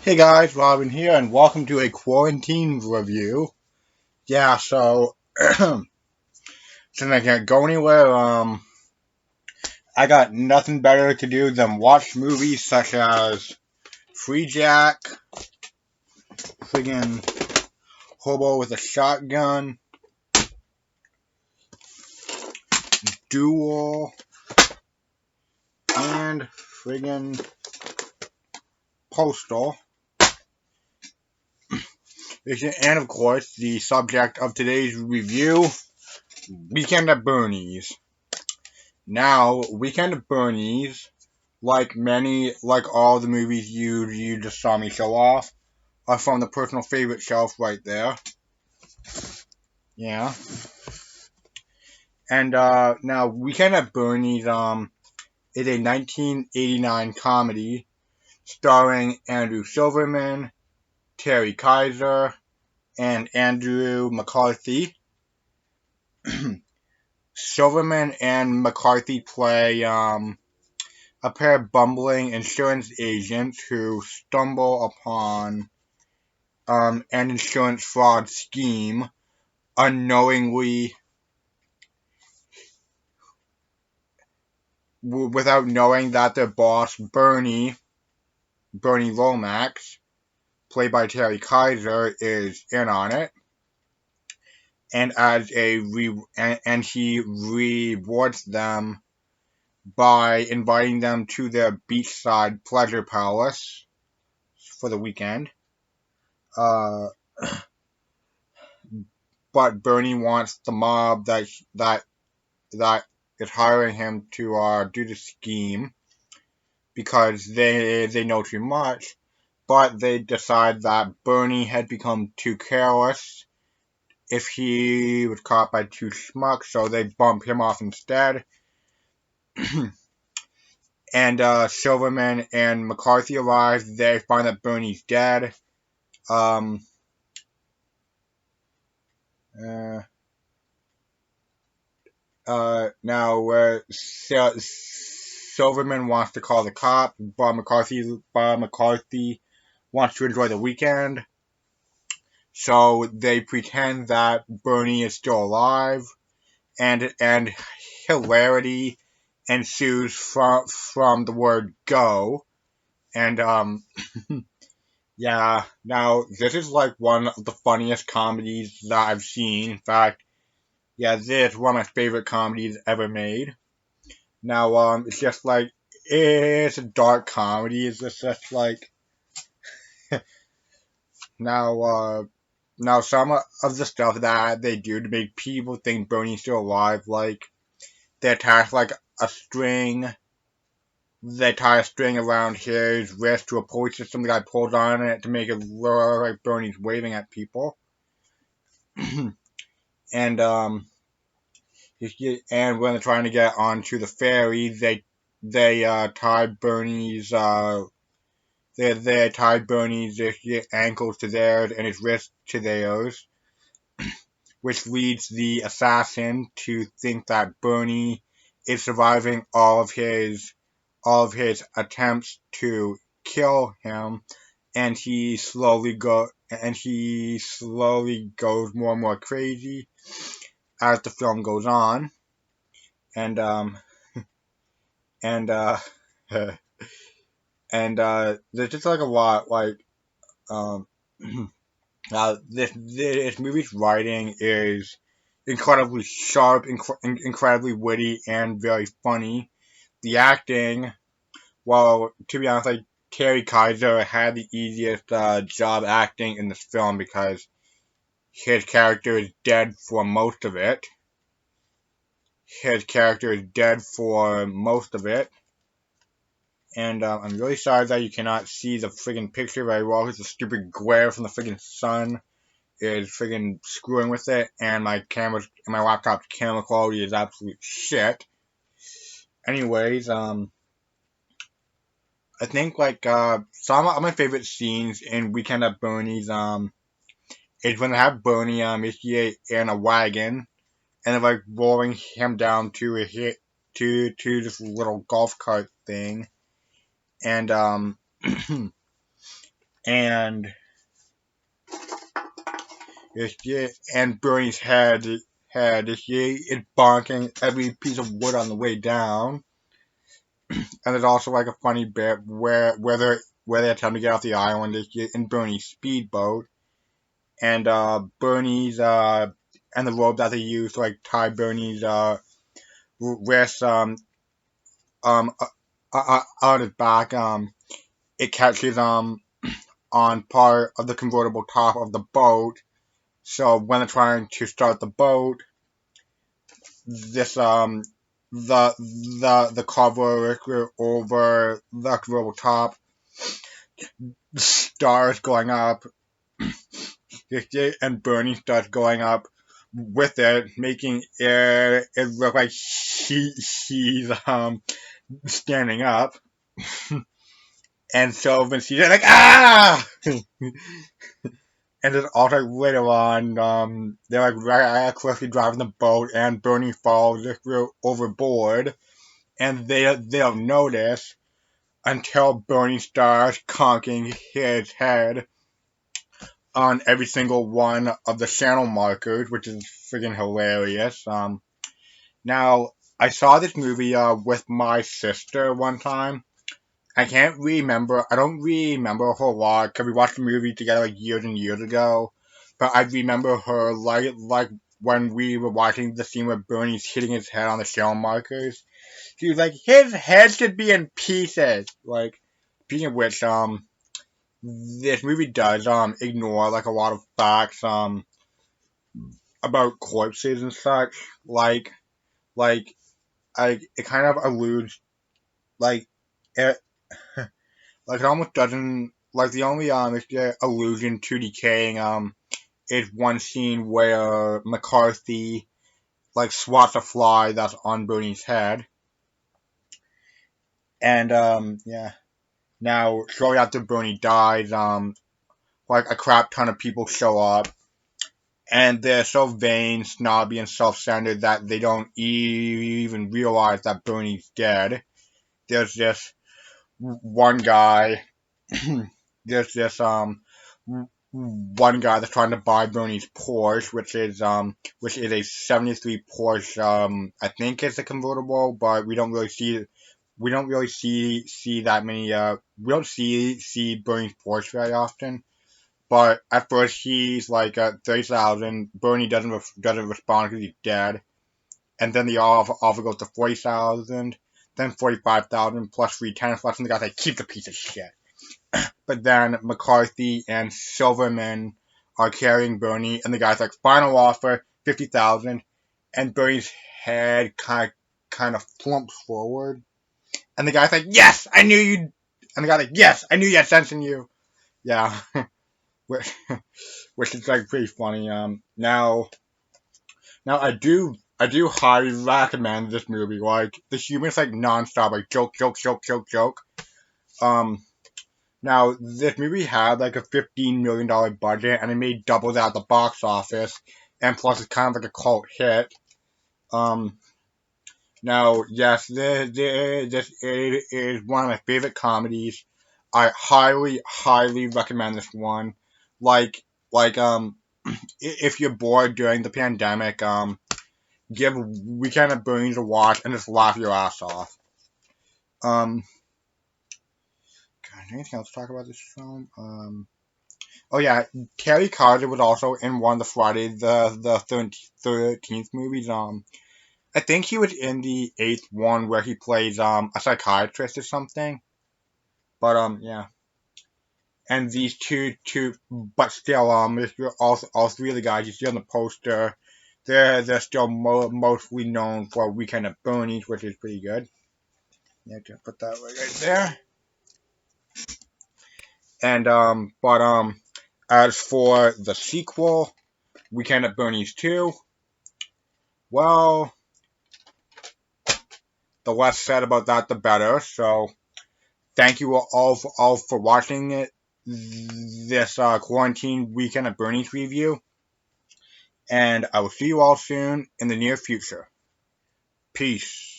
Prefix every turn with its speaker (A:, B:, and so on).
A: Hey guys, Robin here, and welcome to a quarantine review. Yeah, so since I can't go anywhere, I got nothing better to do than watch movies such as Free Jack, friggin' Hobo with a Shotgun, Duel, and friggin' Postal. And of course, the subject of today's review, Weekend at Bernie's. Now, Weekend at Bernie's, like all the movies you just saw me show off, are from the personal favorite shelf right there. Yeah. And now Weekend at Bernie's is a 1989 comedy starring Andrew Silverman, Terry Kaiser, and Andrew McCarthy. Silverman and McCarthy play a pair of bumbling insurance agents who stumble upon an insurance fraud scheme unknowingly without knowing that their boss Bernie Lomax, played by Terry Kaiser, is in on it, and and he rewards them by inviting them to their beachside pleasure palace for the weekend. Uh, but Bernie wants the mob that is hiring him to do the scheme because they know too much, but they decide that Bernie had become too careless if he was caught by two schmucks, so they bump him off instead. And Silverman and McCarthy arrive. They find that Bernie's dead. Um, uh, now, Silverman wants to call the cops, but McCarthy wants to enjoy the weekend. So they pretend that Bernie is still alive, and hilarity ensues from the word "go." And yeah, now this is like one of the funniest comedies that I've seen. In fact, yeah, this is one of my favorite comedies ever made. Now, it's just like it's a dark comedy. It's just like now, now some of the stuff that they do to make people think Bernie's still alive, like they attach like a string, they tie a string around his wrist to a pulley system. The guy pulls on it to make it look like Bernie's waving at people, and and when they're trying to get onto the ferry, they tie Bernie's they tie Bernie's ankles to theirs and his wrists to theirs, which leads the assassin to think that Bernie is surviving all of his attempts to kill him, and he slowly goes more and more crazy as the film goes on, and and there's just like a lot um this movie's writing is incredibly sharp, incredibly witty, and very funny. The acting, well, to be honest, like Terry Kaiser had the easiest job acting in this film because his character is dead for most of it. His character is dead for most of it. And I'm really sorry that you cannot see the friggin' picture very well because the stupid glare from the friggin' sun is friggin' screwing with it, and my laptop's camera quality is absolute shit. Anyways, I think like some of my favorite scenes in Weekend at Bernie's is when they have Bernie in a wagon and they're like rolling him down to to this little golf cart thing, and and and Bernie's head is bonking every piece of wood on the way down. And there's also like a funny bit where they attempt to get off the island in Bernie's speedboat, and Bernie's and the rope that they use to like tie Bernie's wrist um out his back it catches on part of the convertible top of the boat. So when they're trying to start the boat, this the cover over the convertible top starts going up, and Bernie starts going up with it, making it look like he's standing up. And so Vince sees it like and then also later on, they're like right closely driving the boat, and Bernie falls overboard, and they don't notice until Bernie starts conking his head on every single one of the channel markers, which is freaking hilarious. Now I saw this movie with my sister one time. I can't remember. I don't remember a whole lot because we watched the movie together like years and years ago. But I remember her like when we were watching the scene where Bernie's hitting his head on the channel markers. She was like, his head should be in pieces. Like, speaking of which, this movie does ignore like a lot of facts about corpses and such. Like it kind of alludes like it like it almost doesn't like the only allusion to decaying is one scene where McCarthy like swats a fly that's on Bernie's head. And yeah. Now shortly after Bernie dies, like a crap ton of people show up, and they're so vain, snobby, and self-centered that they don't even realize that Bernie's dead. There's this one guy. There's this one guy that's trying to buy Bernie's Porsche, which is a '73 Porsche. I think it's a convertible, but we don't really see that many. We don't see Bernie's Porsche very often. But at first he's like at 30,000. Bernie doesn't respond because he's dead, and then the offer goes to 40,000, then 45,000 plus free tennis lessons. The guy's like, keep the piece of shit. But then McCarthy and Silverman are carrying Bernie, and the guy's like, final offer, 50,000, and Bernie's head kind of plumps forward, and the guy's like, yes, I knew you, and the guy's like, yes, I knew you had sense in you. Yeah, which, which is like pretty funny. Now I do highly recommend this movie. Like the humor's like nonstop, like joke, joke, joke, joke, joke. Um, Now, this movie had like a $15 million budget, and it made double that at the box office, and plus it's kind of like a cult hit. Um, Now, yes, this is one of my favorite comedies. I highly, highly recommend this one. Like, like, if you're bored during the pandemic, give Weekend at Bernie's a watch and just laugh your ass off. Um, God, anything else to talk about this film? Oh yeah, Terry Carter was also in one of the Friday the 13th movies. I think he was in the eighth one where he plays a psychiatrist or something. But yeah, and these but still if you're all three of the guys you see on the poster, they're still mostly known for Weekend at Bernie's, which is pretty good. Yeah, just put that right there. And but as for the sequel, Weekend at Bernie's 2, well, the less said about that, the better. So, thank you all for watching this quarantine Weekend at Bernie's review. And I will see you all soon in the near future. Peace.